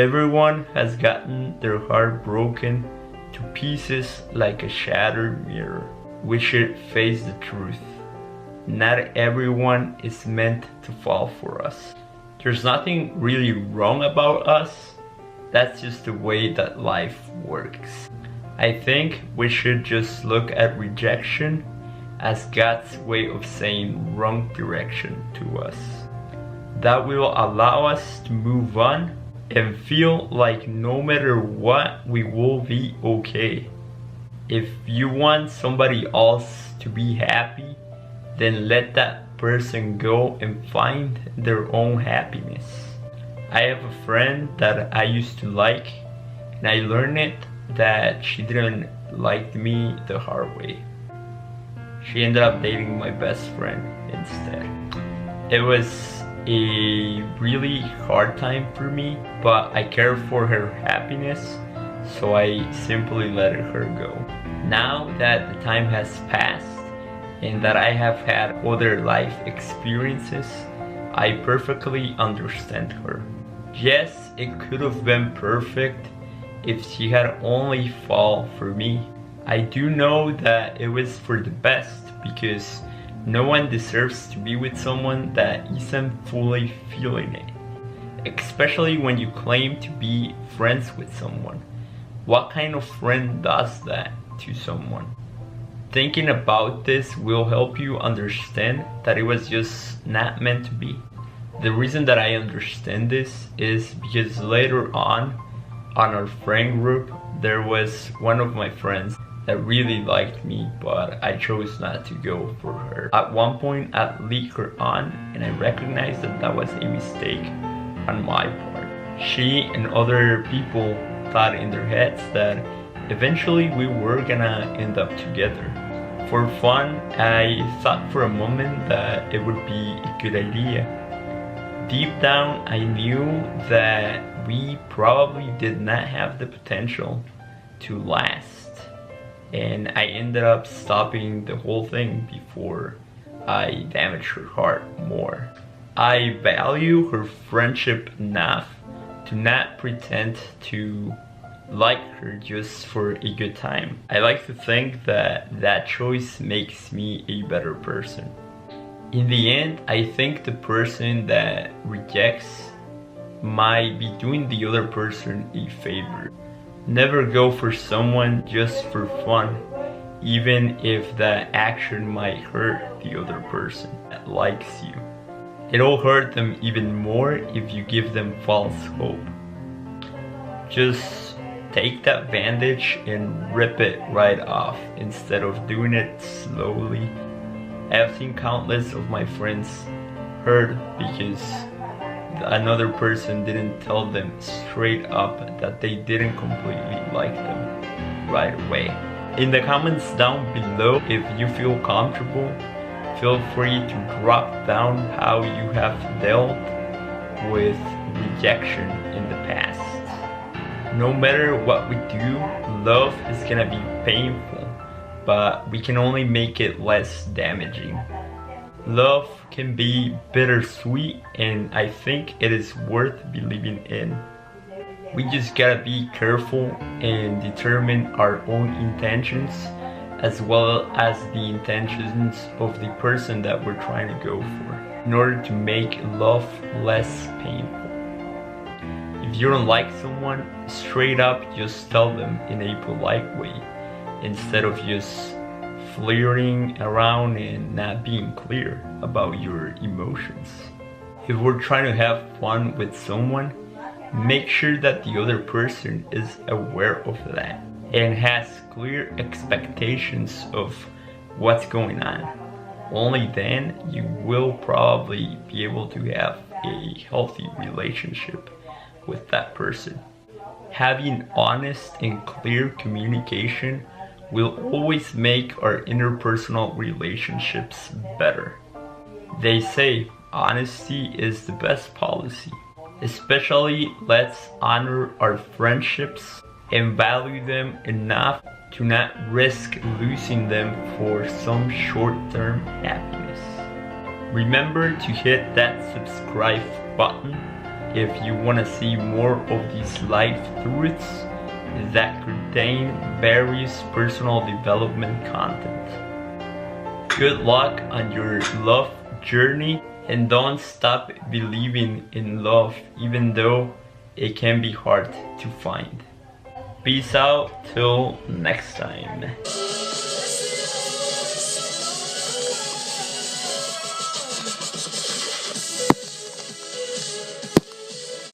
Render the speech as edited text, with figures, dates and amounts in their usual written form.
Everyone has gotten their heart broken to pieces like a shattered mirror. We should face the truth. Not everyone is meant to fall for us. There's nothing really wrong about us. That's just the way that life works. I think we should just look at rejection as God's way of saying wrong direction to us. That will allow us to move on and feel like no matter what, we will be okay. If you want somebody else to be happy, then let that person go and find their own happiness. I have a friend that I used to like, and I learned that she didn't like me the hard way. She ended up dating my best friend instead. It was a really hard time for me, but I cared for her happiness, so I simply let her go. Now that the time has passed and that I have had other life experiences, I perfectly understand her. Yes, it could have been perfect if she had only fallen for me. I do know that it was for the best, because no one deserves to be with someone that isn't fully feeling it. Especially when you claim to be friends with someone. What kind of friend does that to someone? Thinking about this will help you understand that it was just not meant to be. The reason that I understand this is because later on our friend group, there was one of my friends that really liked me, but I chose not to go for her. At one point, I lead her on, and I recognized that that was a mistake on my part. She and other people thought in their heads that eventually we were gonna end up together. For fun, I thought for a moment that it would be a good idea. Deep down, I knew that we probably did not have the potential to last. And I ended up stopping the whole thing before I damaged her heart more. I value her friendship enough to not pretend to like her just for a good time. I like to think that that choice makes me a better person. In the end, I think the person that rejects might be doing the other person a favor. Never go for someone just for fun, even if that action might hurt the other person that likes you. It'll hurt them even more if you give them false hope. Just take that bandage and rip it right off instead of doing it slowly. I've seen countless of my friends hurt because another person didn't tell them straight up that they didn't completely like them right away. In the comments down below, if you feel comfortable, feel free to drop down how you have dealt with rejection in the past. No matter what we do, love is gonna be painful, but we can only make it less damaging. Love can be bittersweet, and I think it is worth believing in. We just gotta be careful and determine our own intentions as well as the intentions of the person that we're trying to go for, in order to make love less painful. If you don't like someone, straight up just tell them in a polite way, instead of just flirting around and not being clear about your emotions. If we're trying to have fun with someone, make sure that the other person is aware of that and has clear expectations of what's going on. Only then you will probably be able to have a healthy relationship with that person. Having honest and clear communication will always make our interpersonal relationships better. They say honesty is the best policy. Especially, let's honor our friendships and value them enough to not risk losing them for some short-term happiness. Remember to hit that subscribe button if you want to see more of these life truths that contain various personal development content. Good luck on your love journey, and don't stop believing in love even though it can be hard to find. Peace out till next time.